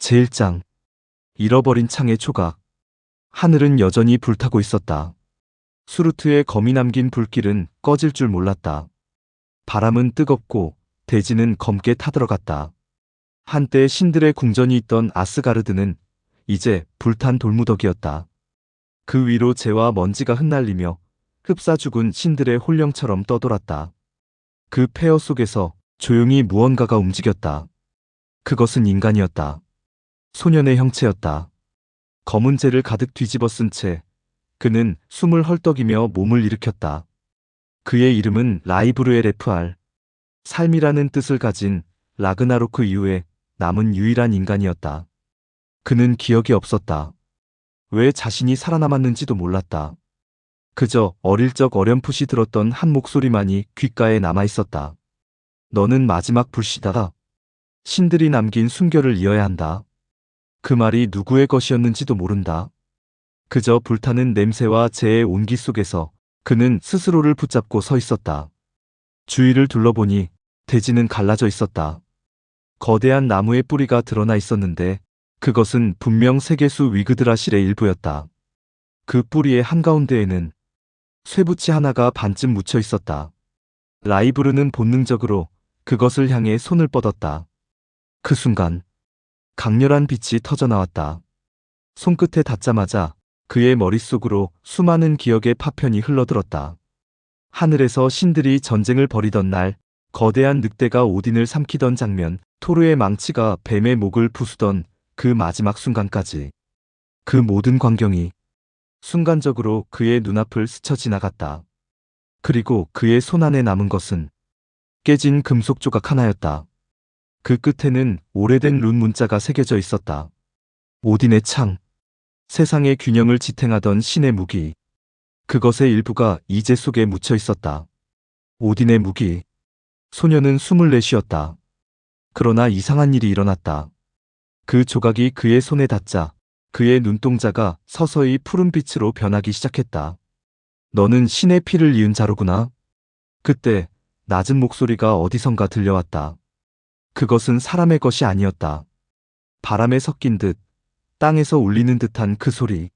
제1장 잃어버린 창의 조각. 하늘은 여전히 불타고 있었다. 수루트에 검이 남긴 불길은 꺼질 줄 몰랐다. 바람은 뜨겁고 대지는 검게 타들어갔다. 한때 신들의 궁전이 있던 아스가르드는 이제 불탄 돌무더기였다. 그 위로 재와 먼지가 흩날리며 흡사 죽은 신들의 혼령처럼 떠돌았다. 그 폐허 속에서 조용히 무언가가 움직였다. 그것은 인간이었다. 소년의 형체였다. 검은 재를 가득 뒤집어 쓴 채 그는 숨을 헐떡이며 몸을 일으켰다. 그의 이름은 라이브르에레프알. 삶이라는 뜻을 가진 라그나로크 이후에 남은 유일한 인간이었다. 그는 기억이 없었다. 왜 자신이 살아남았는지도 몰랐다. 그저 어릴 적 어렴풋이 들었던 한 목소리만이 귓가에 남아있었다. 너는 마지막 불씨다. 신들이 남긴 순결을 이어야 한다. 그 말이 누구의 것이었는지도 모른다. 그저 불타는 냄새와 재의 온기 속에서 그는 스스로를 붙잡고 서 있었다. 주위를 둘러보니 대지는 갈라져 있었다. 거대한 나무의 뿌리가 드러나 있었는데 그것은 분명 세계수 위그드라실의 일부였다. 그 뿌리의 한가운데에는 쇠붙이 하나가 반쯤 묻혀 있었다. 라이브르는 본능적으로 그것을 향해 손을 뻗었다. 그 순간 강렬한 빛이 터져나왔다. 손끝에 닿자마자 그의 머릿속으로 수많은 기억의 파편이 흘러들었다. 하늘에서 신들이 전쟁을 벌이던 날, 거대한 늑대가 오딘을 삼키던 장면, 토르의 망치가 뱀의 목을 부수던 그 마지막 순간까지. 그 모든 광경이 순간적으로 그의 눈앞을 스쳐 지나갔다. 그리고 그의 손 안에 남은 것은 깨진 금속 조각 하나였다. 그 끝에는 오래된 룬 문자가 새겨져 있었다. 오딘의 창. 세상의 균형을 지탱하던 신의 무기. 그것의 일부가 이제 속에 묻혀 있었다. 오딘의 무기. 소녀는 숨을 내쉬었다. 그러나 이상한 일이 일어났다. 그 조각이 그의 손에 닿자 그의 눈동자가 서서히 푸른 빛으로 변하기 시작했다. 너는 신의 피를 이은 자로구나. 그때 낮은 목소리가 어디선가 들려왔다. 그것은 사람의 것이 아니었다. 바람에 섞인 듯 땅에서 울리는 듯한 그 소리.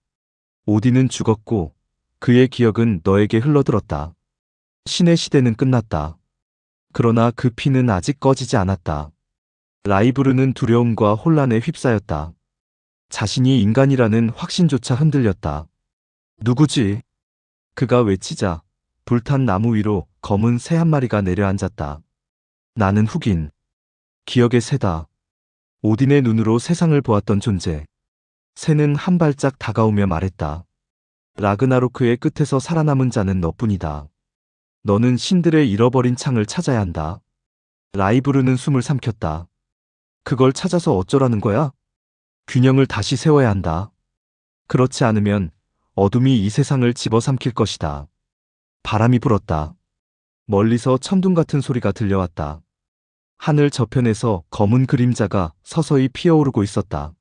오딘은 죽었고 그의 기억은 너에게 흘러들었다. 신의 시대는 끝났다. 그러나 그 피는 아직 꺼지지 않았다. 라이브르는 두려움과 혼란에 휩싸였다. 자신이 인간이라는 확신조차 흔들렸다. 누구지? 그가 외치자 불탄 나무 위로 검은 새 한 마리가 내려앉았다. 나는 흑인. 기억의 새다. 오딘의 눈으로 세상을 보았던 존재. 새는 한 발짝 다가오며 말했다. 라그나로크의 끝에서 살아남은 자는 너뿐이다. 너는 신들의 잃어버린 창을 찾아야 한다. 라이브르는 숨을 삼켰다. 그걸 찾아서 어쩌라는 거야? 균형을 다시 세워야 한다. 그렇지 않으면 어둠이 이 세상을 집어삼킬 것이다. 바람이 불었다. 멀리서 천둥 같은 소리가 들려왔다. 하늘 저편에서 검은 그림자가 서서히 피어오르고 있었다.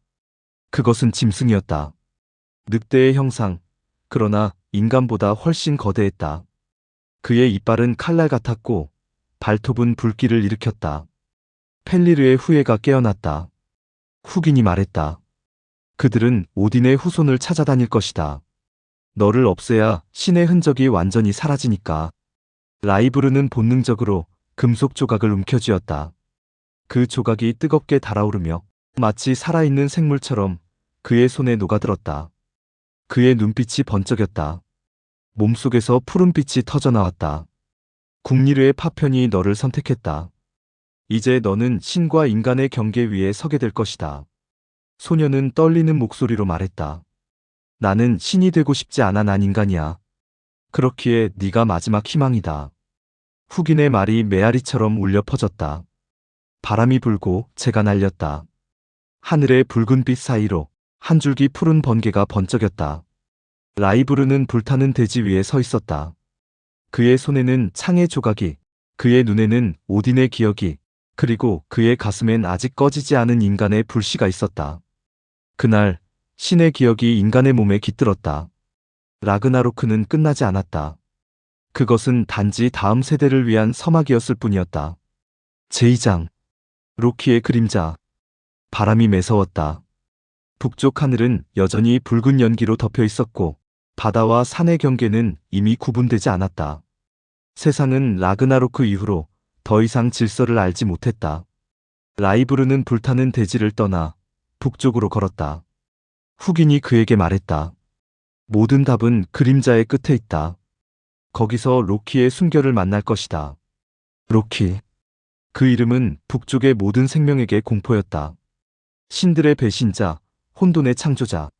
그것은 짐승이었다. 늑대의 형상, 그러나 인간보다 훨씬 거대했다. 그의 이빨은 칼날 같았고 발톱은 불길을 일으켰다. 펠리르의 후예가 깨어났다. 흑인이 말했다. 그들은 오딘의 후손을 찾아다닐 것이다. 너를 없애야 신의 흔적이 완전히 사라지니까. 라이브르는 본능적으로 금속 조각을 움켜쥐었다. 그 조각이 뜨겁게 달아오르며 마치 살아있는 생물처럼 그의 손에 녹아들었다. 그의 눈빛이 번쩍였다. 몸속에서 푸른빛이 터져나왔다. 국리르의 파편이 너를 선택했다. 이제 너는 신과 인간의 경계 위에 서게 될 것이다. 소녀는 떨리는 목소리로 말했다. 나는 신이 되고 싶지 않아. 난 인간이야. 그렇기에 네가 마지막 희망이다. 흑인의 말이 메아리처럼 울려 퍼졌다. 바람이 불고 재가 날렸다. 하늘의 붉은 빛 사이로 한 줄기 푸른 번개가 번쩍였다. 라이브르는 불타는 대지 위에 서 있었다. 그의 손에는 창의 조각이, 그의 눈에는 오딘의 기억이, 그리고 그의 가슴엔 아직 꺼지지 않은 인간의 불씨가 있었다. 그날 신의 기억이 인간의 몸에 깃들었다. 라그나로크는 끝나지 않았다. 그것은 단지 다음 세대를 위한 서막이었을 뿐이었다. 제2장 로키의 그림자. 바람이 매서웠다. 북쪽 하늘은 여전히 붉은 연기로 덮여 있었고 바다와 산의 경계는 이미 구분되지 않았다. 세상은 라그나로크 이후로 더 이상 질서를 알지 못했다. 라이브르는 불타는 대지를 떠나 북쪽으로 걸었다. 훅인이 그에게 말했다. 모든 답은 그림자의 끝에 있다. 거기서 로키의 순결을 만날 것이다. 로키. 그 이름은 북쪽의 모든 생명에게 공포였다. 신들의 배신자, 혼돈의 창조자.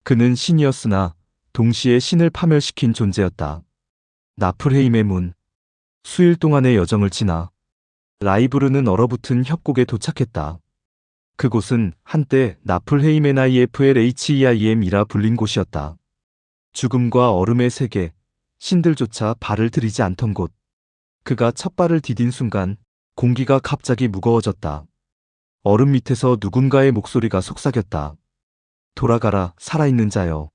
그는 신이었으나 동시에 신을 파멸시킨 존재였다. 나플헤임의 문. 수일 동안의 여정을 지나 라이브르는 얼어붙은 협곡에 도착했다. 그곳은 한때 나플헤임의 나이프엘HEIM이라 불린 곳이었다. 죽음과 얼음의 세계, 신들조차 발을 들이지 않던 곳. 그가 첫 발을 디딘 순간 공기가 갑자기 무거워졌다. 얼음 밑에서 누군가의 목소리가 속삭였다. 돌아가라, 살아있는 자여.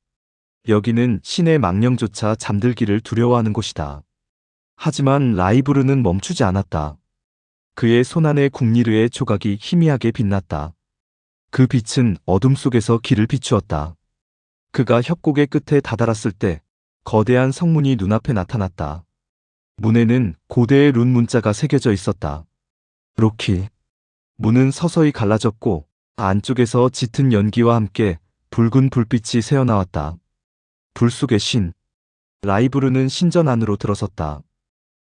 여기는 신의 망령조차 잠들기를 두려워하는 곳이다. 하지만 라이브르는 멈추지 않았다. 그의 손안에 국리르의 조각이 희미하게 빛났다. 그 빛은 어둠 속에서 길을 비추었다. 그가 협곡의 끝에 다다랐을 때 거대한 성문이 눈앞에 나타났다. 문에는 고대의 룬 문자가 새겨져 있었다. 로키. 문은 서서히 갈라졌고 안쪽에서 짙은 연기와 함께 붉은 불빛이 새어나왔다. 불 속의 신. 라이브르는 신전 안으로 들어섰다.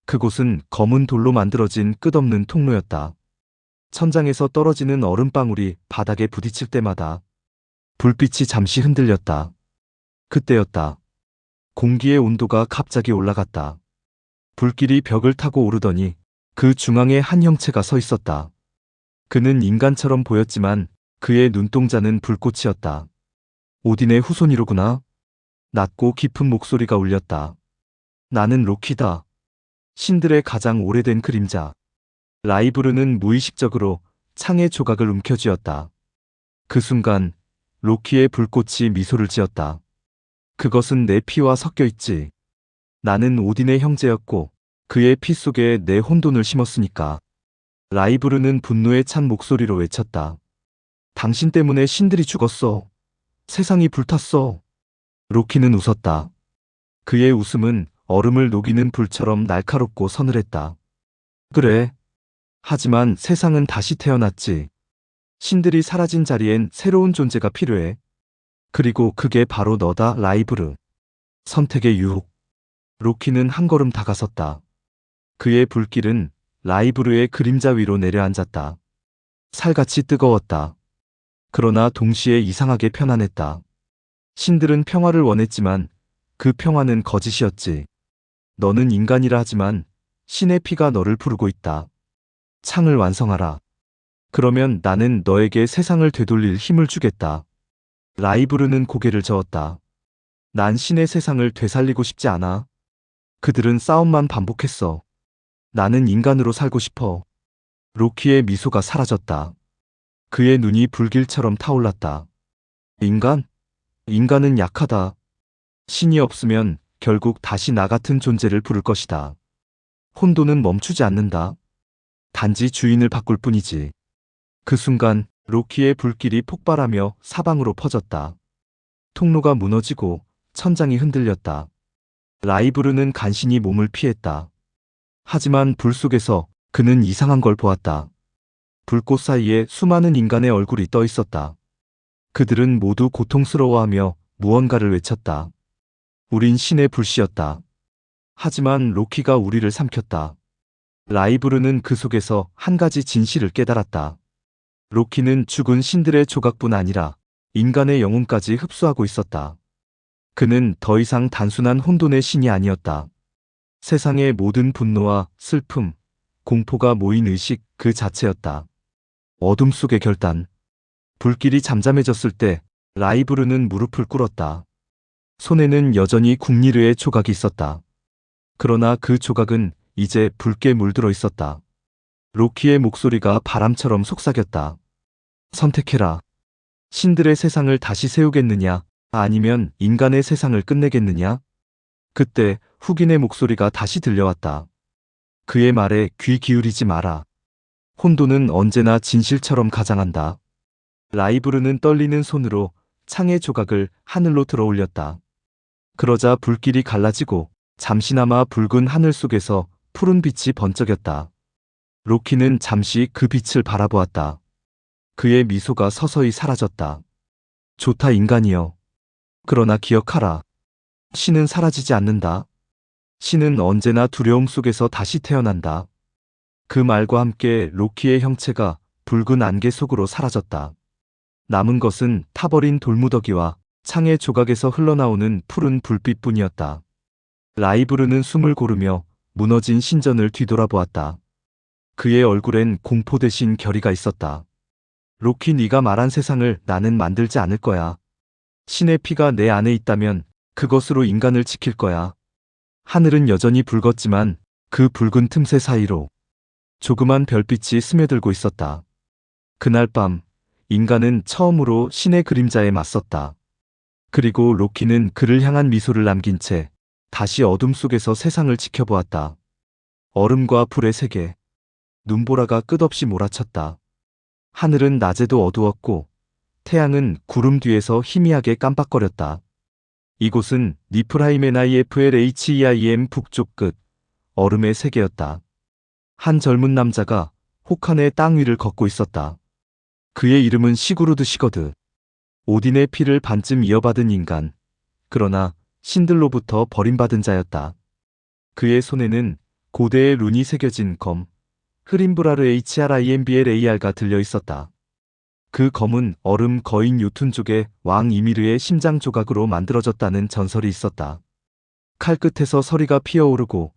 그곳은 검은 돌로 만들어진 끝없는 통로였다. 천장에서 떨어지는 얼음방울이 바닥에 부딪힐 때마다 불빛이 잠시 흔들렸다. 그때였다. 공기의 온도가 갑자기 올라갔다. 불길이 벽을 타고 오르더니 그 중앙에 한 형체가 서 있었다. 그는 인간처럼 보였지만 그의 눈동자는 불꽃이었다. 오딘의 후손이로구나. 낮고 깊은 목소리가 울렸다. 나는 로키다. 신들의 가장 오래된 그림자. 라이브르는 무의식적으로 창의 조각을 움켜쥐었다. 그 순간 로키의 불꽃이 미소를 지었다. 그것은 내 피와 섞여 있지. 나는 오딘의 형제였고 그의 피 속에 내 혼돈을 심었으니까. 라이브르는 분노에 찬 목소리로 외쳤다. 당신 때문에 신들이 죽었어. 세상이 불탔어. 로키는 웃었다. 그의 웃음은 얼음을 녹이는 불처럼 날카롭고 서늘했다. 그래. 하지만 세상은 다시 태어났지. 신들이 사라진 자리엔 새로운 존재가 필요해. 그리고 그게 바로 너다, 라이브르. 선택의 유혹. 로키는 한 걸음 다가섰다. 그의 불길은 라이브르의 그림자 위로 내려앉았다. 살같이 뜨거웠다. 그러나 동시에 이상하게 편안했다. 신들은 평화를 원했지만 그 평화는 거짓이었지. 너는 인간이라 하지만 신의 피가 너를 부르고 있다. 창을 완성하라. 그러면 나는 너에게 세상을 되돌릴 힘을 주겠다. 라이브르는 고개를 저었다. 난 신의 세상을 되살리고 싶지 않아. 그들은 싸움만 반복했어. 나는 인간으로 살고 싶어. 로키의 미소가 사라졌다. 그의 눈이 불길처럼 타올랐다. 인간? 인간은 약하다. 신이 없으면 결국 다시 나 같은 존재를 부를 것이다. 혼돈은 멈추지 않는다. 단지 주인을 바꿀 뿐이지. 그 순간 로키의 불길이 폭발하며 사방으로 퍼졌다. 통로가 무너지고 천장이 흔들렸다. 라이브르는 간신히 몸을 피했다. 하지만 불 속에서 그는 이상한 걸 보았다. 불꽃 사이에 수많은 인간의 얼굴이 떠 있었다. 그들은 모두 고통스러워하며 무언가를 외쳤다. 우린 신의 불씨였다. 하지만 로키가 우리를 삼켰다. 라이브르는 그 속에서 한 가지 진실을 깨달았다. 로키는 죽은 신들의 조각뿐 아니라 인간의 영혼까지 흡수하고 있었다. 그는 더 이상 단순한 혼돈의 신이 아니었다. 세상의 모든 분노와 슬픔, 공포가 모인 의식 그 자체였다. 어둠 속의 결단. 불길이 잠잠해졌을 때 라이브르는 무릎을 꿇었다. 손에는 여전히 국리르의 조각이 있었다. 그러나 그 조각은 이제 붉게 물들어 있었다. 로키의 목소리가 바람처럼 속삭였다. 선택해라. 신들의 세상을 다시 세우겠느냐, 아니면 인간의 세상을 끝내겠느냐? 그때 훅인의 목소리가 다시 들려왔다. 그의 말에 귀 기울이지 마라. 혼돈은 언제나 진실처럼 가장한다. 라이브르는 떨리는 손으로 창의 조각을 하늘로 들어 올렸다. 그러자 불길이 갈라지고 잠시나마 붉은 하늘 속에서 푸른 빛이 번쩍였다. 로키는 잠시 그 빛을 바라보았다. 그의 미소가 서서히 사라졌다. 좋다 인간이여. 그러나 기억하라. 신은 사라지지 않는다. 신은 언제나 두려움 속에서 다시 태어난다. 그 말과 함께 로키의 형체가 붉은 안개 속으로 사라졌다. 남은 것은 타버린 돌무더기와 창의 조각에서 흘러나오는 푸른 불빛뿐이었다. 라이브르는 숨을 고르며 무너진 신전을 뒤돌아보았다. 그의 얼굴엔 공포 대신 결의가 있었다. 로키, 네가 말한 세상을 나는 만들지 않을 거야. 신의 피가 내 안에 있다면 그것으로 인간을 지킬 거야. 하늘은 여전히 붉었지만 그 붉은 틈새 사이로 조그만 별빛이 스며들고 있었다. 그날 밤 인간은 처음으로 신의 그림자에 맞섰다. 그리고 로키는 그를 향한 미소를 남긴 채 다시 어둠 속에서 세상을 지켜보았다. 얼음과 불의 세계. 눈보라가 끝없이 몰아쳤다. 하늘은 낮에도 어두웠고 태양은 구름 뒤에서 희미하게 깜빡거렸다. 이곳은 니프라임의 IFLHEIM 북쪽 끝 얼음의 세계였다. 한 젊은 남자가 혹한의 땅 위를 걷고 있었다. 그의 이름은 시구르드 시거드. 오딘의 피를 반쯤 이어받은 인간. 그러나 신들로부터 버림받은 자였다. 그의 손에는 고대의 룬이 새겨진 검, 흐림브라르 HRIMBLAR가 들려 있었다. 그 검은 얼음 거인 요툰족의 왕 이미르의 심장 조각으로 만들어졌다는 전설이 있었다. 칼끝에서 서리가 피어오르고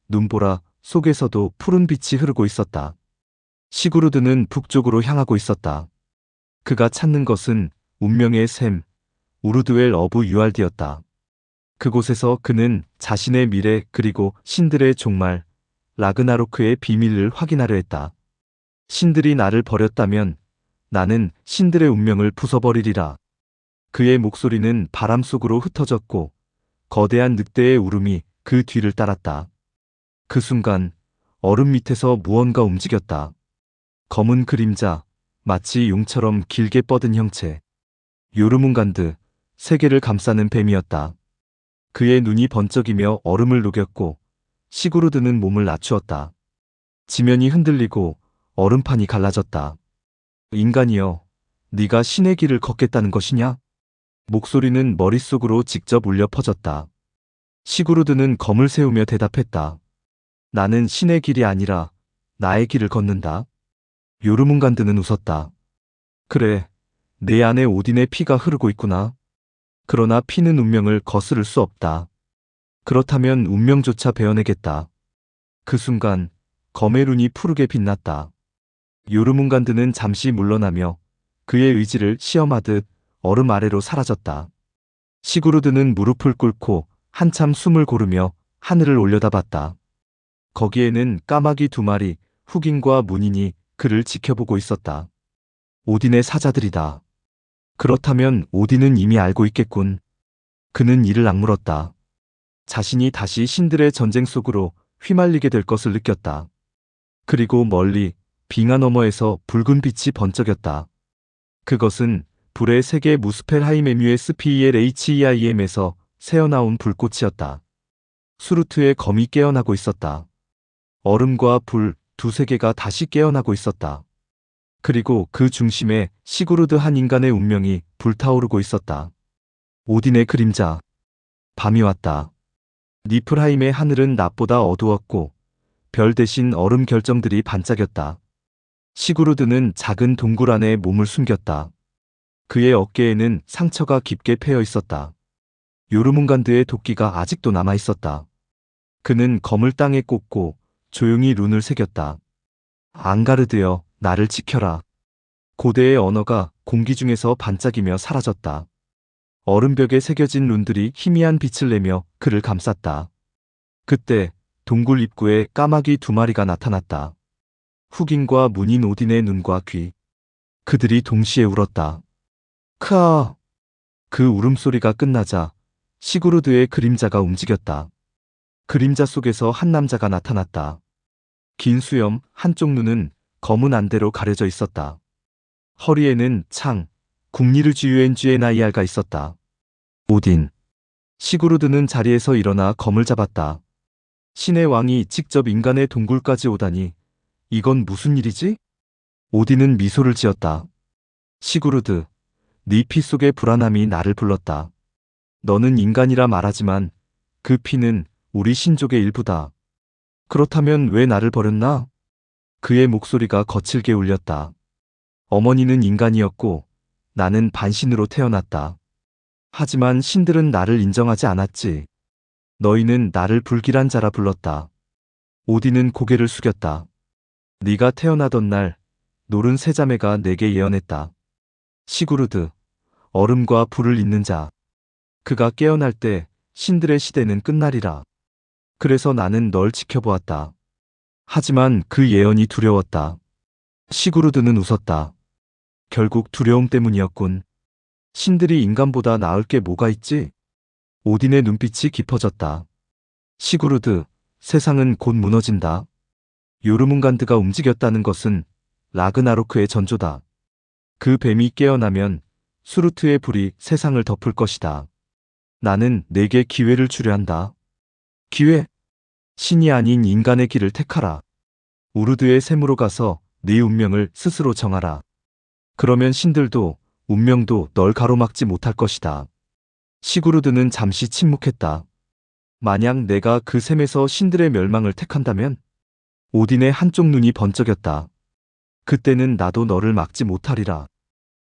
눈보라 속에서도 푸른 빛이 흐르고 있었다. 시구르드는 북쪽으로 향하고 있었다. 그가 찾는 것은 운명의 샘, 우르드웰 어부 유알디였다. 그곳에서 그는 자신의 미래 그리고 신들의 종말, 라그나로크의 비밀을 확인하려 했다. 신들이 나를 버렸다면 나는 신들의 운명을 부숴버리리라. 그의 목소리는 바람 속으로 흩어졌고 거대한 늑대의 울음이 그 뒤를 따랐다. 그 순간 얼음 밑에서 무언가 움직였다. 검은 그림자, 마치 용처럼 길게 뻗은 형체. 요르문간드, 세계를 감싸는 뱀이었다. 그의 눈이 번쩍이며 얼음을 녹였고 시구르드는 몸을 낮추었다. 지면이 흔들리고 얼음판이 갈라졌다. 인간이여, 네가 신의 길을 걷겠다는 것이냐? 목소리는 머릿속으로 직접 울려 퍼졌다. 시구르드는 검을 세우며 대답했다. 나는 신의 길이 아니라 나의 길을 걷는다. 요르문간드는 웃었다. 그래, 내 안에 오딘의 피가 흐르고 있구나. 그러나 피는 운명을 거스를 수 없다. 그렇다면 운명조차 베어내겠다. 그 순간 검의 룬이 푸르게 빛났다. 요르문간드는 잠시 물러나며 그의 의지를 시험하듯 얼음 아래로 사라졌다. 시구르드는 무릎을 꿇고 한참 숨을 고르며 하늘을 올려다봤다. 거기에는 까마귀 2마리, 흑인과 문인이 그를 지켜보고 있었다. 오딘의 사자들이다. 그렇다면 오딘은 이미 알고 있겠군. 그는 이를 악물었다. 자신이 다시 신들의 전쟁 속으로 휘말리게 될 것을 느꼈다. 그리고 멀리 빙하 너머에서 붉은 빛이 번쩍였다. 그것은 불의 세계 무스펠하임 MUSPELHEIM에서 새어나온 불꽃이었다. 수루트의 검이 깨어나고 있었다. 얼음과 불 두 세계가 다시 깨어나고 있었다. 그리고 그 중심에 시구르드 한 인간의 운명이 불타오르고 있었다. 오딘의 그림자. 밤이 왔다. 니플하임의 하늘은 낮보다 어두웠고 별 대신 얼음 결정들이 반짝였다. 시구르드는 작은 동굴 안에 몸을 숨겼다. 그의 어깨에는 상처가 깊게 패여 있었다. 요르문간드의 도끼가 아직도 남아 있었다. 그는 검을 땅에 꽂고 조용히 룬을 새겼다. 앙가르드여, 나를 지켜라. 고대의 언어가 공기 중에서 반짝이며 사라졌다. 얼음벽에 새겨진 룬들이 희미한 빛을 내며 그를 감쌌다. 그때 동굴 입구에 까마귀 2마리가 나타났다. 흑인과 문인 오딘의 눈과 귀. 그들이 동시에 울었다. 크아! 그 울음소리가 끝나자 시구르드의 그림자가 움직였다. 그림자 속에서 한 남자가 나타났다. 긴 수염, 한쪽 눈은 검은 안대로 가려져 있었다. 허리에는 창, 국리르쥐유엔쥐에나이알가 있었다. 오딘. 시구르드는 자리에서 일어나 검을 잡았다. 신의 왕이 직접 인간의 동굴까지 오다니 이건 무슨 일이지? 오딘은 미소를 지었다. 시구르드, 네 피 속의 불안함이 나를 불렀다. 너는 인간이라 말하지만 그 피는 우리 신족의 일부다. 그렇다면 왜 나를 버렸나? 그의 목소리가 거칠게 울렸다. 어머니는 인간이었고 나는 반신으로 태어났다. 하지만 신들은 나를 인정하지 않았지. 너희는 나를 불길한 자라 불렀다. 오딘은 고개를 숙였다. 네가 태어나던 날 노른 세 자매가 내게 예언했다. 시구르드, 얼음과 불을 잇는 자. 그가 깨어날 때 신들의 시대는 끝나리라. 그래서 나는 널 지켜보았다. 하지만 그 예언이 두려웠다. 시구르드는 웃었다. 결국 두려움 때문이었군. 신들이 인간보다 나을 게 뭐가 있지? 오딘의 눈빛이 깊어졌다. 시구르드, 세상은 곧 무너진다. 요르문간드가 움직였다는 것은 라그나로크의 전조다. 그 뱀이 깨어나면 수루트의 불이 세상을 덮을 것이다. 나는 내게 기회를 주려 한다. 기회? 신이 아닌 인간의 길을 택하라. 우르드의 샘으로 가서 네 운명을 스스로 정하라. 그러면 신들도 운명도 널 가로막지 못할 것이다. 시구르드는 잠시 침묵했다. 만약 내가 그 샘에서 신들의 멸망을 택한다면? 오딘의 한쪽 눈이 번쩍였다. 그때는 나도 너를 막지 못하리라.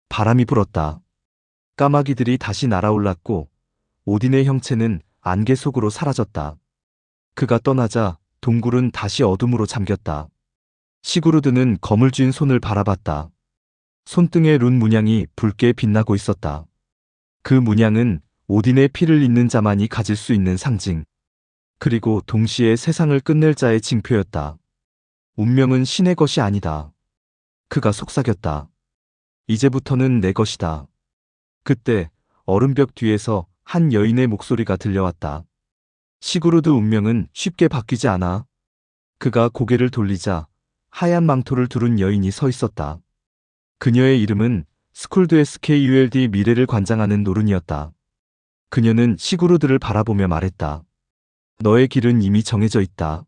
바람이 불었다. 까마귀들이 다시 날아올랐고 오딘의 형체는 안개 속으로 사라졌다. 그가 떠나자 동굴은 다시 어둠으로 잠겼다. 시구르드는 검을 쥔 손을 바라봤다. 손등의 룬 문양이 붉게 빛나고 있었다. 그 문양은 오딘의 피를 잇는 자만이 가질 수 있는 상징. 그리고 동시에 세상을 끝낼 자의 징표였다. 운명은 신의 것이 아니다. 그가 속삭였다. 이제부터는 내 것이다. 그때 얼음벽 뒤에서 한 여인의 목소리가 들려왔다. 시구르드 운명은 쉽게 바뀌지 않아. 그가 고개를 돌리자 하얀 망토를 두른 여인이 서 있었다. 그녀의 이름은 스쿨드 SKULD 미래를 관장하는 노른이었다. 그녀는 시구르드를 바라보며 말했다. 너의 길은 이미 정해져 있다.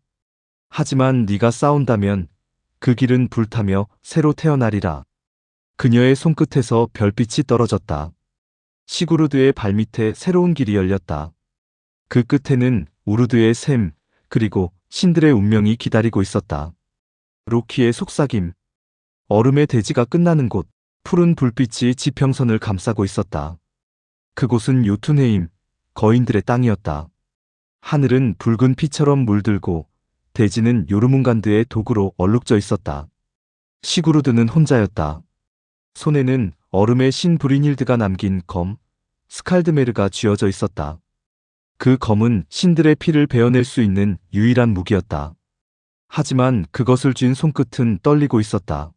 하지만 네가 싸운다면 그 길은 불타며 새로 태어나리라. 그녀의 손끝에서 별빛이 떨어졌다. 시구르드의 발밑에 새로운 길이 열렸다. 그 끝에는 우르드의 샘, 그리고 신들의 운명이 기다리고 있었다. 로키의 속삭임. 얼음의 대지가 끝나는 곳, 푸른 불빛이 지평선을 감싸고 있었다. 그곳은 요툰헤임, 거인들의 땅이었다. 하늘은 붉은 피처럼 물들고 대지는 요르문간드의 도구로 얼룩져 있었다. 시구르드는 혼자였다. 손에는 얼음의 신 브리닐드가 남긴 검, 스칼드메르가 쥐어져 있었다. 그 검은 신들의 피를 베어낼 수 있는 유일한 무기였다. 하지만 그것을 쥔 손끝은 떨리고 있었다.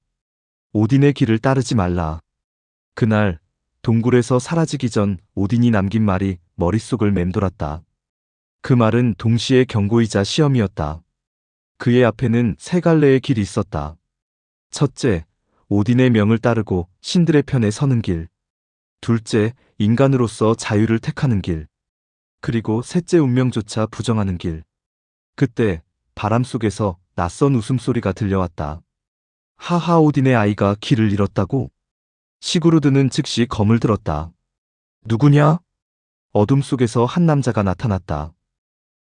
오딘의 길을 따르지 말라. 그날 동굴에서 사라지기 전 오딘이 남긴 말이 머릿속을 맴돌았다. 그 말은 동시에 경고이자 시험이었다. 그의 앞에는 세 갈래의 길이 있었다. 첫째, 오딘의 명을 따르고 신들의 편에 서는 길. 둘째, 인간으로서 자유를 택하는 길. 그리고 셋째, 운명조차 부정하는 길. 그때 바람 속에서 낯선 웃음소리가 들려왔다. 하하, 오딘의 아이가 길을 잃었다고? 시구르드는 즉시 검을 들었다. 누구냐? 어둠 속에서 한 남자가 나타났다.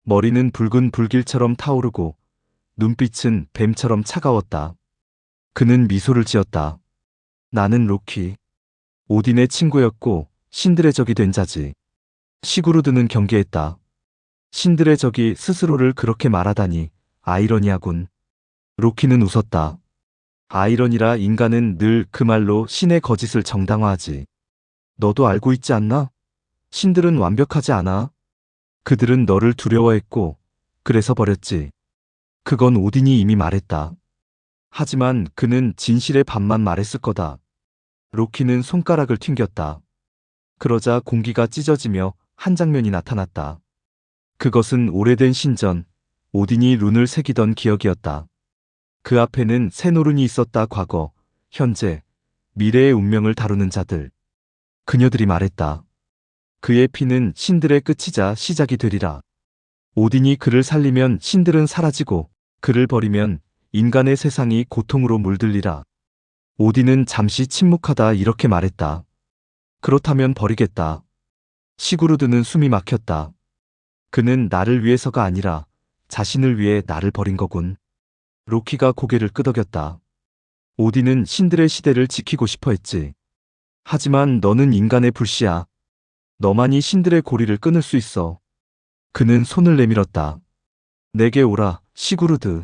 머리는 붉은 불길처럼 타오르고 눈빛은 뱀처럼 차가웠다. 그는 미소를 지었다. 나는 로키. 오딘의 친구였고 신들의 적이 된 자지. 시구르드는 경계했다. 신들의 적이 스스로를 그렇게 말하다니 아이러니하군. 로키는 웃었다. 아이러니라. 인간은 늘 그 말로 신의 거짓을 정당화하지. 너도 알고 있지 않나? 신들은 완벽하지 않아. 그들은 너를 두려워했고 그래서 버렸지. 그건 오딘이 이미 말했다. 하지만 그는 진실의 반만 말했을 거다. 로키는 손가락을 튕겼다. 그러자 공기가 찢어지며 한 장면이 나타났다. 그것은 오래된 신전, 오딘이 룬을 새기던 기억이었다. 그 앞에는 새 노른이 있었다. 과거, 현재, 미래의 운명을 다루는 자들. 그녀들이 말했다. 그의 피는 신들의 끝이자 시작이 되리라. 오딘이 그를 살리면 신들은 사라지고 그를 버리면 인간의 세상이 고통으로 물들리라. 오딘은 잠시 침묵하다 이렇게 말했다. 그렇다면 버리겠다. 시구르드는 숨이 막혔다. 그는 나를 위해서가 아니라 자신을 위해 나를 버린 거군. 로키가 고개를 끄덕였다. 오딘은 신들의 시대를 지키고 싶어 했지. 하지만 너는 인간의 불씨야. 너만이 신들의 고리를 끊을 수 있어. 그는 손을 내밀었다. 내게 오라, 시구르드.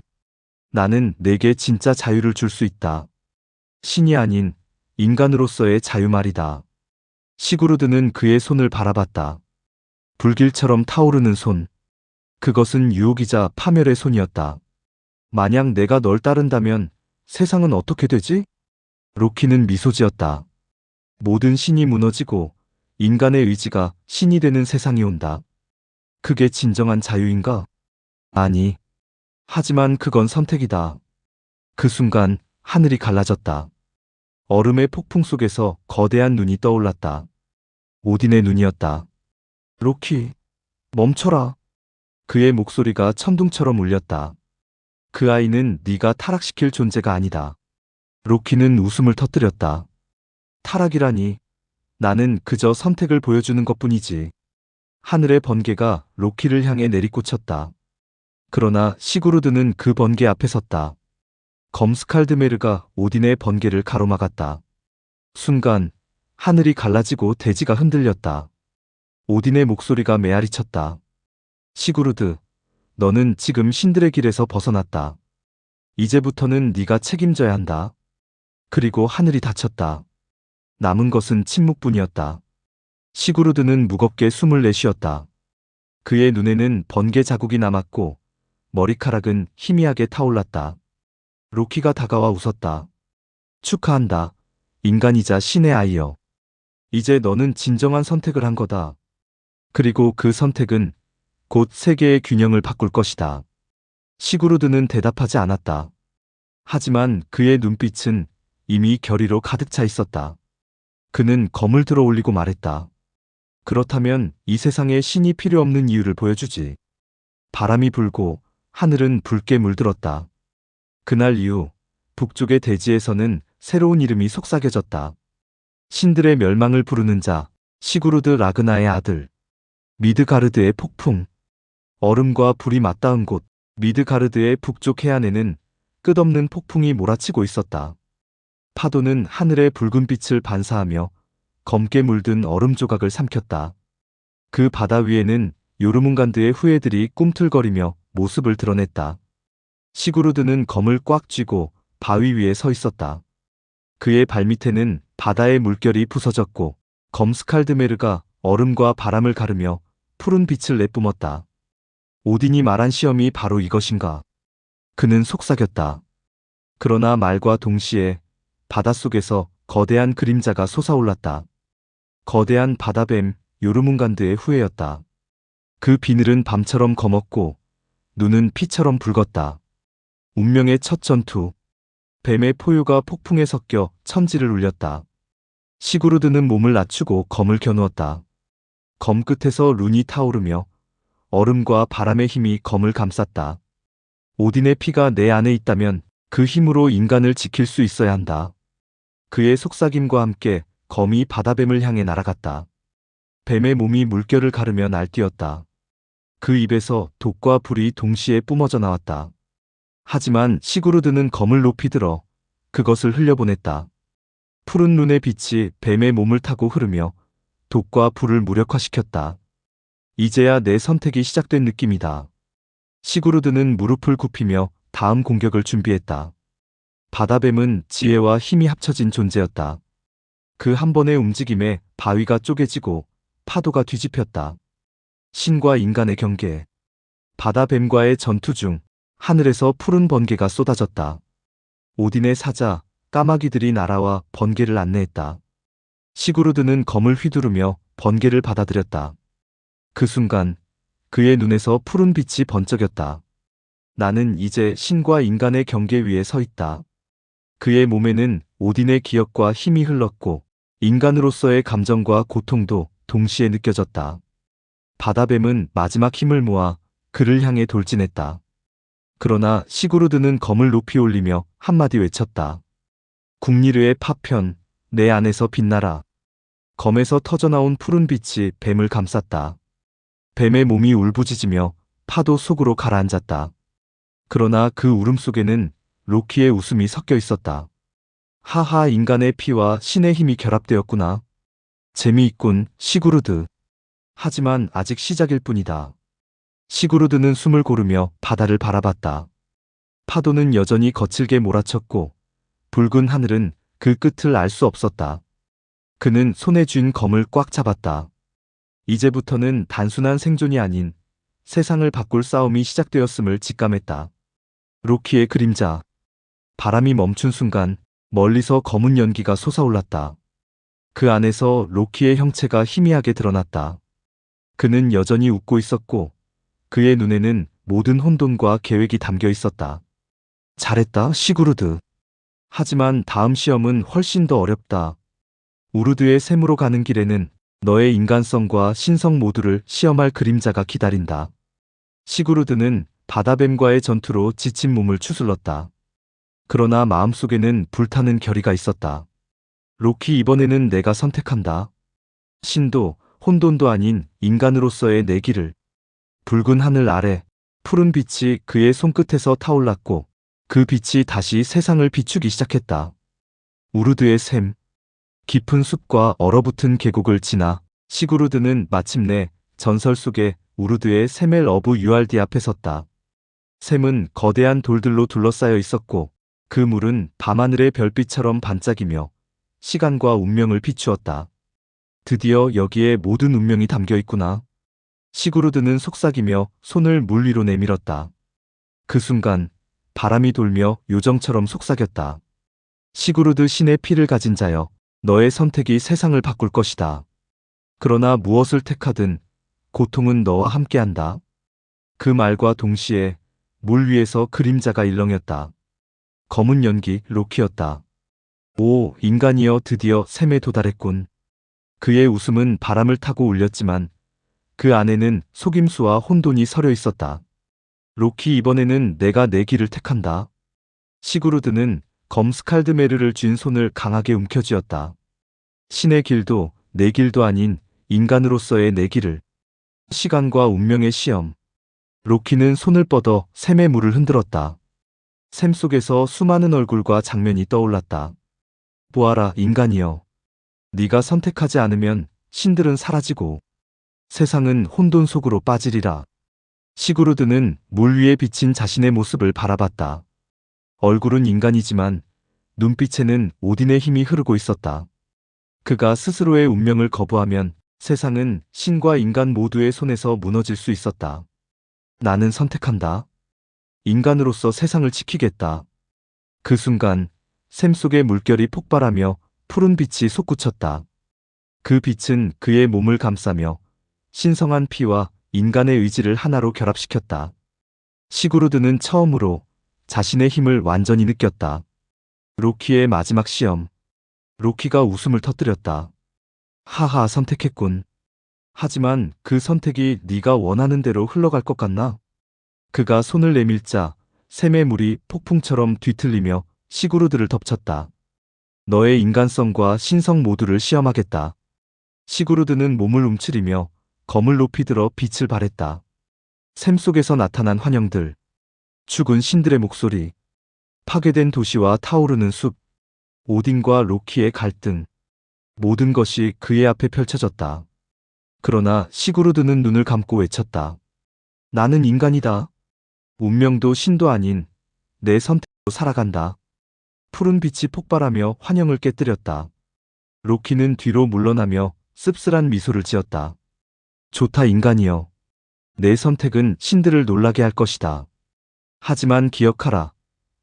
나는 내게 진짜 자유를 줄 수 있다. 신이 아닌 인간으로서의 자유 말이다. 시구르드는 그의 손을 바라봤다. 불길처럼 타오르는 손. 그것은 유혹이자 파멸의 손이었다. 만약 내가 널 따른다면 세상은 어떻게 되지? 로키는 미소 지었다. 모든 신이 무너지고 인간의 의지가 신이 되는 세상이 온다. 그게 진정한 자유인가? 아니. 하지만 그건 선택이다. 그 순간 하늘이 갈라졌다. 얼음의 폭풍 속에서 거대한 눈이 떠올랐다. 오딘의 눈이었다. 로키, 멈춰라. 그의 목소리가 천둥처럼 울렸다. 그 아이는 네가 타락시킬 존재가 아니다. 로키는 웃음을 터뜨렸다. 타락이라니. 나는 그저 선택을 보여주는 것뿐이지. 하늘의 번개가 로키를 향해 내리꽂혔다. 그러나 시구르드는 그 번개 앞에 섰다. 검스칼드메르가 오딘의 번개를 가로막았다. 순간 하늘이 갈라지고 대지가 흔들렸다. 오딘의 목소리가 메아리쳤다. 시구르드, 너는 지금 신들의 길에서 벗어났다. 이제부터는 네가 책임져야 한다. 그리고 하늘이 닫혔다. 남은 것은 침묵뿐이었다. 시구르드는 무겁게 숨을 내쉬었다. 그의 눈에는 번개 자국이 남았고 머리카락은 희미하게 타올랐다. 로키가 다가와 웃었다. 축하한다. 인간이자 신의 아이여. 이제 너는 진정한 선택을 한 거다. 그리고 그 선택은 곧 세계의 균형을 바꿀 것이다. 시구르드는 대답하지 않았다. 하지만 그의 눈빛은 이미 결의로 가득 차 있었다. 그는 검을 들어 올리고 말했다. 그렇다면 이 세상에 신이 필요 없는 이유를 보여주지. 바람이 불고 하늘은 붉게 물들었다. 그날 이후 북쪽의 대지에서는 새로운 이름이 속삭여졌다. 신들의 멸망을 부르는 자, 시구르드 라그나의 아들. 미드가르드의 폭풍. 얼음과 불이 맞닿은 곳, 미드가르드의 북쪽 해안에는 끝없는 폭풍이 몰아치고 있었다. 파도는 하늘의 붉은 빛을 반사하며 검게 물든 얼음 조각을 삼켰다. 그 바다 위에는 요르문간드의 후예들이 꿈틀거리며 모습을 드러냈다. 시구르드는 검을 꽉 쥐고 바위 위에 서 있었다. 그의 발밑에는 바다의 물결이 부서졌고 검스칼드메르가 얼음과 바람을 가르며 푸른 빛을 내뿜었다. 오딘이 말한 시험이 바로 이것인가? 그는 속삭였다. 그러나 말과 동시에 바닷속에서 거대한 그림자가 솟아올랐다. 거대한 바다뱀 요르문간드의 후예였다. 그 비늘은 밤처럼 검었고 눈은 피처럼 붉었다. 운명의 첫 전투. 뱀의 포효가 폭풍에 섞여 천지를 울렸다. 시구르드는 몸을 낮추고 검을 겨누었다. 검 끝에서 룬이 타오르며 얼음과 바람의 힘이 검을 감쌌다. 오딘의 피가 내 안에 있다면 그 힘으로 인간을 지킬 수 있어야 한다. 그의 속삭임과 함께 검이 바다뱀을 향해 날아갔다. 뱀의 몸이 물결을 가르며 날뛰었다. 그 입에서 독과 불이 동시에 뿜어져 나왔다. 하지만 시구르드는 검을 높이 들어 그것을 흘려보냈다. 푸른 눈의 빛이 뱀의 몸을 타고 흐르며 독과 불을 무력화시켰다. 이제야 내 선택이 시작된 느낌이다. 시구르드는 무릎을 굽히며 다음 공격을 준비했다. 바다뱀은 지혜와 힘이 합쳐진 존재였다. 그 한 번의 움직임에 바위가 쪼개지고 파도가 뒤집혔다. 신과 인간의 경계. 바다뱀과의 전투 중 하늘에서 푸른 번개가 쏟아졌다. 오딘의 사자, 까마귀들이 날아와 번개를 안내했다. 시구르드는 검을 휘두르며 번개를 받아들였다. 그 순간 그의 눈에서 푸른 빛이 번쩍였다. 나는 이제 신과 인간의 경계 위에 서 있다. 그의 몸에는 오딘의 기억과 힘이 흘렀고 인간으로서의 감정과 고통도 동시에 느껴졌다. 바다뱀은 마지막 힘을 모아 그를 향해 돌진했다. 그러나 시구르드는 검을 높이 올리며 한마디 외쳤다. 국리르의 파편, 내 안에서 빛나라. 검에서 터져나온 푸른 빛이 뱀을 감쌌다. 뱀의 몸이 울부짖으며 파도 속으로 가라앉았다. 그러나 그 울음 속에는 로키의 웃음이 섞여 있었다. 하하, 인간의 피와 신의 힘이 결합되었구나. 재미있군, 시구르드. 하지만 아직 시작일 뿐이다. 시구르드는 숨을 고르며 바다를 바라봤다. 파도는 여전히 거칠게 몰아쳤고 붉은 하늘은 그 끝을 알 수 없었다. 그는 손에 쥔 검을 꽉 잡았다. 이제부터는 단순한 생존이 아닌 세상을 바꿀 싸움이 시작되었음을 직감했다. 로키의 그림자. 바람이 멈춘 순간 멀리서 검은 연기가 솟아올랐다. 그 안에서 로키의 형체가 희미하게 드러났다. 그는 여전히 웃고 있었고 그의 눈에는 모든 혼돈과 계획이 담겨 있었다. 잘했다, 시구르드. 하지만 다음 시험은 훨씬 더 어렵다. 우르드의 샘으로 가는 길에는 너의 인간성과 신성 모두를 시험할 그림자가 기다린다. 시구르드는 바다뱀과의 전투로 지친 몸을 추슬렀다. 그러나 마음속에는 불타는 결의가 있었다. 로키, 이번에는 내가 선택한다. 신도, 혼돈도 아닌 인간으로서의 내 길을. 붉은 하늘 아래 푸른 빛이 그의 손끝에서 타올랐고 그 빛이 다시 세상을 비추기 시작했다. 우르드의 샘. 깊은 숲과 얼어붙은 계곡을 지나 시구르드는 마침내 전설 속의 우르드의 세멜 어브 유알디 앞에 섰다. 샘은 거대한 돌들로 둘러싸여 있었고 그 물은 밤하늘의 별빛처럼 반짝이며 시간과 운명을 비추었다. 드디어 여기에 모든 운명이 담겨 있구나. 시구르드는 속삭이며 손을 물 위로 내밀었다. 그 순간 바람이 돌며 요정처럼 속삭였다. 시구르드, 신의 피를 가진 자여, 너의 선택이 세상을 바꿀 것이다. 그러나 무엇을 택하든 고통은 너와 함께한다. 그 말과 동시에 물 위에서 그림자가 일렁였다. 검은 연기, 로키였다. 오, 인간이여, 드디어 샘에 도달했군. 그의 웃음은 바람을 타고 울렸지만 그 안에는 속임수와 혼돈이 서려 있었다. 로키, 이번에는 내가 내 길을 택한다. 시구르드는 검 스칼드메르를 쥔 손을 강하게 움켜쥐었다. 신의 길도 내 길도 아닌 인간으로서의 내 길을. 시간과 운명의 시험. 로키는 손을 뻗어 샘의 물을 흔들었다. 샘 속에서 수많은 얼굴과 장면이 떠올랐다. 보아라, 인간이여. 네가 선택하지 않으면 신들은 사라지고 세상은 혼돈 속으로 빠지리라. 시구르드는 물 위에 비친 자신의 모습을 바라봤다. 얼굴은 인간이지만 눈빛에는 오딘의 힘이 흐르고 있었다. 그가 스스로의 운명을 거부하면 세상은 신과 인간 모두의 손에서 무너질 수 있었다. 나는 선택한다. 인간으로서 세상을 지키겠다. 그 순간 샘 속의 물결이 폭발하며 푸른 빛이 솟구쳤다. 그 빛은 그의 몸을 감싸며 신성한 피와 인간의 의지를 하나로 결합시켰다. 시구르드는 처음으로 자신의 힘을 완전히 느꼈다. 로키의 마지막 시험. 로키가 웃음을 터뜨렸다. 하하, 선택했군. 하지만 그 선택이 네가 원하는 대로 흘러갈 것 같나? 그가 손을 내밀자 샘의 물이 폭풍처럼 뒤틀리며 시구르드를 덮쳤다. 너의 인간성과 신성 모두를 시험하겠다. 시구르드는 몸을 움츠리며 검을 높이 들어 빛을 발했다. 샘 속에서 나타난 환영들. 죽은 신들의 목소리. 파괴된 도시와 타오르는 숲. 오딘과 로키의 갈등. 모든 것이 그의 앞에 펼쳐졌다. 그러나 시구르드는 눈을 감고 외쳤다. 나는 인간이다. 운명도 신도 아닌 내 선택으로 살아간다. 푸른 빛이 폭발하며 환영을 깨뜨렸다. 로키는 뒤로 물러나며 씁쓸한 미소를 지었다. 좋다, 인간이여. 내 선택은 신들을 놀라게 할 것이다. 하지만 기억하라.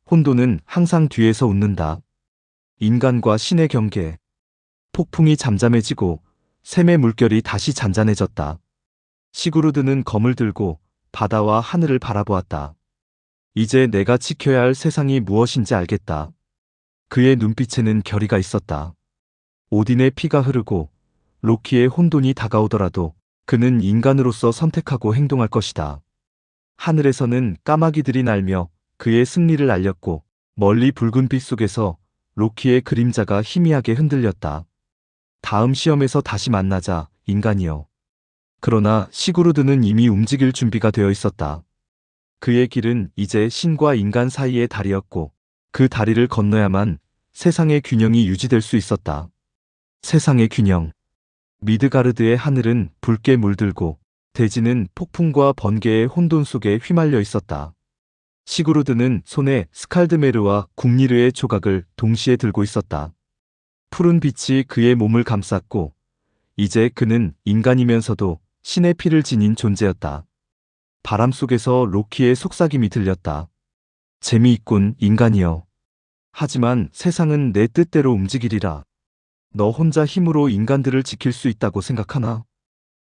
혼돈은 항상 뒤에서 웃는다. 인간과 신의 경계. 폭풍이 잠잠해지고 샘의 물결이 다시 잔잔해졌다. 시구르드는 검을 들고 바다와 하늘을 바라보았다. 이제 내가 지켜야 할 세상이 무엇인지 알겠다. 그의 눈빛에는 결의가 있었다. 오딘의 피가 흐르고 로키의 혼돈이 다가오더라도 그는 인간으로서 선택하고 행동할 것이다. 하늘에서는 까마귀들이 날며 그의 승리를 알렸고 멀리 붉은 빛 속에서 로키의 그림자가 희미하게 흔들렸다. 다음 시험에서 다시 만나자, 인간이여. 그러나 시구르드는 이미 움직일 준비가 되어 있었다. 그의 길은 이제 신과 인간 사이의 다리였고 그 다리를 건너야만 세상의 균형이 유지될 수 있었다. 세상의 균형. 미드가르드의 하늘은 붉게 물들고 대지는 폭풍과 번개의 혼돈 속에 휘말려 있었다. 시구르드는 손에 스칼드메르와 궁리르의 조각을 동시에 들고 있었다. 푸른 빛이 그의 몸을 감쌌고 이제 그는 인간이면서도 신의 피를 지닌 존재였다. 바람 속에서 로키의 속삭임이 들렸다. 재미있군, 인간이여. 하지만 세상은 내 뜻대로 움직이리라. 너 혼자 힘으로 인간들을 지킬 수 있다고 생각하나?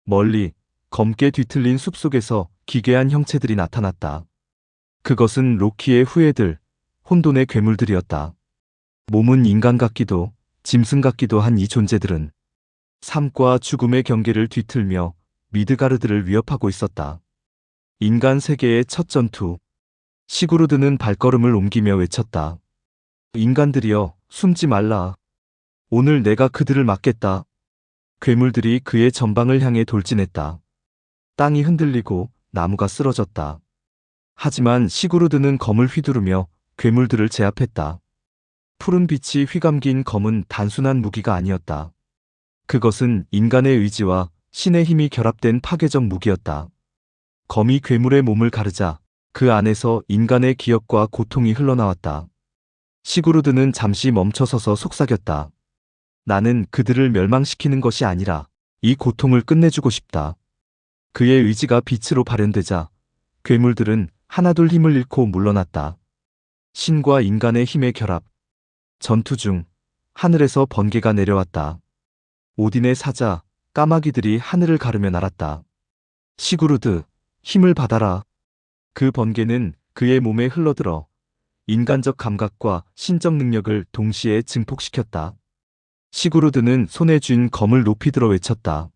멀리 검게 뒤틀린 숲속에서 기괴한 형체들이 나타났다. 그것은 로키의 후예들, 혼돈의 괴물들이었다. 몸은 인간 같기도 짐승 같기도 한 이 존재들은 삶과 죽음의 경계를 뒤틀며 미드가르드를 위협하고 있었다. 인간 세계의 첫 전투. 시구르드는 발걸음을 옮기며 외쳤다. 인간들이여, 숨지 말라. 오늘 내가 그들을 막겠다. 괴물들이 그의 전방을 향해 돌진했다. 땅이 흔들리고 나무가 쓰러졌다. 하지만 시구르드는 검을 휘두르며 괴물들을 제압했다. 푸른 빛이 휘감긴 검은 단순한 무기가 아니었다. 그것은 인간의 의지와 신의 힘이 결합된 파괴적 무기였다. 검이 괴물의 몸을 가르자 그 안에서 인간의 기억과 고통이 흘러나왔다. 시구르드는 잠시 멈춰서서 속삭였다. 나는 그들을 멸망시키는 것이 아니라 이 고통을 끝내주고 싶다. 그의 의지가 빛으로 발현되자 괴물들은 하나둘 힘을 잃고 물러났다. 신과 인간의 힘의 결합. 전투 중 하늘에서 번개가 내려왔다. 오딘의 사자, 까마귀들이 하늘을 가르며 날았다. 시구르드, 힘을 받아라. 그 번개는 그의 몸에 흘러들어 인간적 감각과 신적 능력을 동시에 증폭시켰다. 시구르드는 손에 쥔 검을 높이 들어 외쳤다.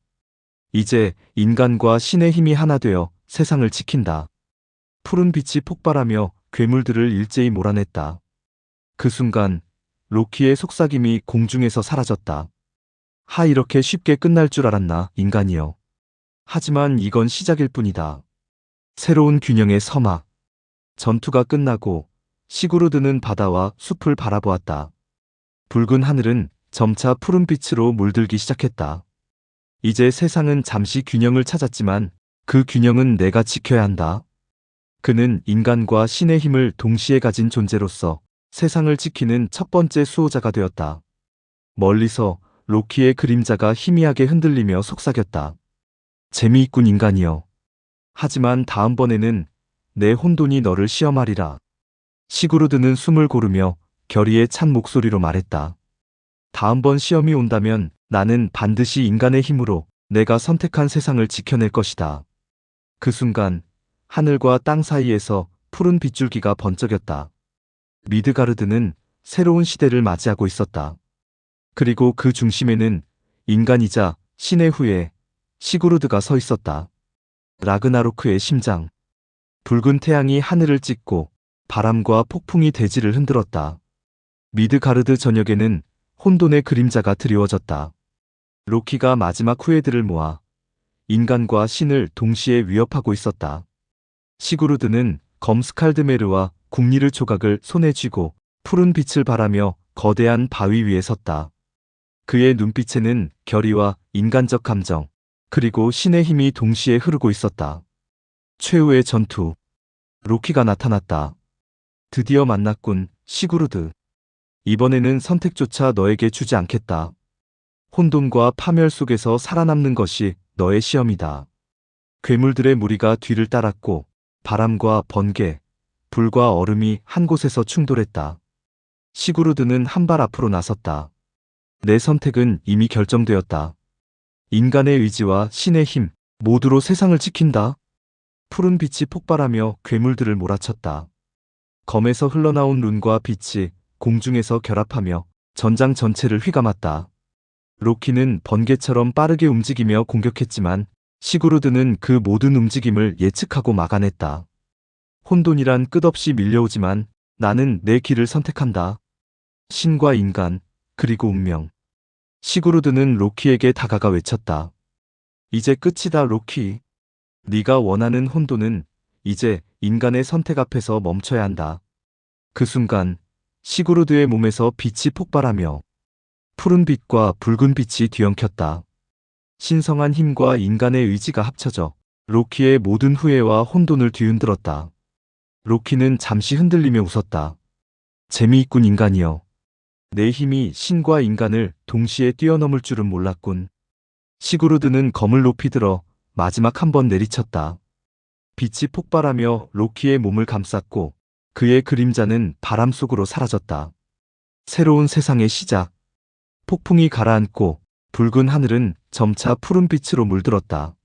이제 인간과 신의 힘이 하나 되어 세상을 지킨다. 푸른 빛이 폭발하며 괴물들을 일제히 몰아냈다. 그 순간 로키의 속삭임이 공중에서 사라졌다. 하, 이렇게 쉽게 끝날 줄 알았나, 인간이여. 하지만 이건 시작일 뿐이다. 새로운 균형의 서막. 전투가 끝나고 시구르드는 바다와 숲을 바라보았다. 붉은 하늘은 점차 푸른 빛으로 물들기 시작했다. 이제 세상은 잠시 균형을 찾았지만 그 균형은 내가 지켜야 한다. 그는 인간과 신의 힘을 동시에 가진 존재로서 세상을 지키는 첫 번째 수호자가 되었다. 멀리서 로키의 그림자가 희미하게 흔들리며 속삭였다. 재미있군, 인간이여. 하지만 다음번에는 내 혼돈이 너를 시험하리라. 시구르드는 숨을 고르며 결의에 찬 목소리로 말했다. 다음번 시험이 온다면 나는 반드시 인간의 힘으로 내가 선택한 세상을 지켜낼 것이다. 그 순간 하늘과 땅 사이에서 푸른 빗줄기가 번쩍였다. 미드가르드는 새로운 시대를 맞이하고 있었다. 그리고 그 중심에는 인간이자 신의 후예 시구르드가 서 있었다. 라그나로크의 심장. 붉은 태양이 하늘을 찢고 바람과 폭풍이 대지를 흔들었다. 미드가르드 전역에는 혼돈의 그림자가 드리워졌다. 로키가 마지막 후예들을 모아 인간과 신을 동시에 위협하고 있었다. 시구르드는 검 스칼드메르와 궁리르 조각을 손에 쥐고 푸른 빛을 발하며 거대한 바위 위에 섰다. 그의 눈빛에는 결의와 인간적 감정, 그리고 신의 힘이 동시에 흐르고 있었다. 최후의 전투. 로키가 나타났다. 드디어 만났군, 시구르드. 이번에는 선택조차 너에게 주지 않겠다. 혼돈과 파멸 속에서 살아남는 것이 너의 시험이다. 괴물들의 무리가 뒤를 따랐고 바람과 번개, 불과 얼음이 한 곳에서 충돌했다. 시구르드는 한 발 앞으로 나섰다. 내 선택은 이미 결정되었다. 인간의 의지와 신의 힘, 모두로 세상을 지킨다. 푸른 빛이 폭발하며 괴물들을 몰아쳤다. 검에서 흘러나온 룬과 빛이 공중에서 결합하며 전장 전체를 휘감았다. 로키는 번개처럼 빠르게 움직이며 공격했지만 시구르드는 그 모든 움직임을 예측하고 막아냈다. 혼돈이란 끝없이 밀려오지만 나는 내 길을 선택한다. 신과 인간, 그리고 운명. 시구르드는 로키에게 다가가 외쳤다. 이제 끝이다, 로키. 네가 원하는 혼돈은 이제 인간의 선택 앞에서 멈춰야 한다. 그 순간 시구르드의 몸에서 빛이 폭발하며 푸른 빛과 붉은 빛이 뒤엉켰다. 신성한 힘과 인간의 의지가 합쳐져 로키의 모든 후회와 혼돈을 뒤흔들었다. 로키는 잠시 흔들리며 웃었다. 재미있군, 인간이여. 내 힘이 신과 인간을 동시에 뛰어넘을 줄은 몰랐군. 시구르드는 검을 높이 들어 마지막 한 번 내리쳤다. 빛이 폭발하며 로키의 몸을 감쌌고 그의 그림자는 바람 속으로 사라졌다. 새로운 세상의 시작. 폭풍이 가라앉고 붉은 하늘은 점차 푸른 빛으로 물들었다.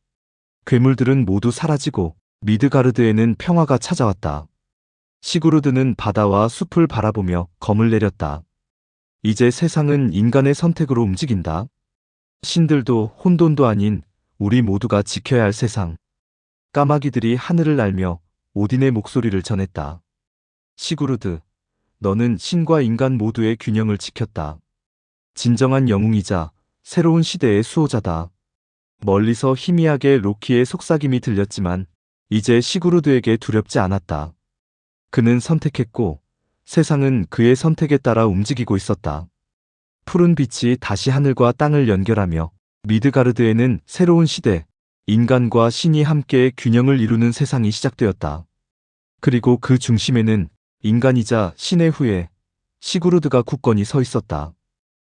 괴물들은 모두 사라지고 미드가르드에는 평화가 찾아왔다. 시구르드는 바다와 숲을 바라보며 검을 내렸다. 이제 세상은 인간의 선택으로 움직인다. 신들도 혼돈도 아닌 우리 모두가 지켜야 할 세상. 까마귀들이 하늘을 날며 오딘의 목소리를 전했다. 시구르드, 너는 신과 인간 모두의 균형을 지켰다. 진정한 영웅이자 새로운 시대의 수호자다. 멀리서 희미하게 로키의 속삭임이 들렸지만 이제 시구르드에게 두렵지 않았다. 그는 선택했고 세상은 그의 선택에 따라 움직이고 있었다. 푸른 빛이 다시 하늘과 땅을 연결하며 미드가르드에는 새로운 시대, 인간과 신이 함께 균형을 이루는 세상이 시작되었다. 그리고 그 중심에는 인간이자 신의 후예, 시구르드가 굳건히 서 있었다.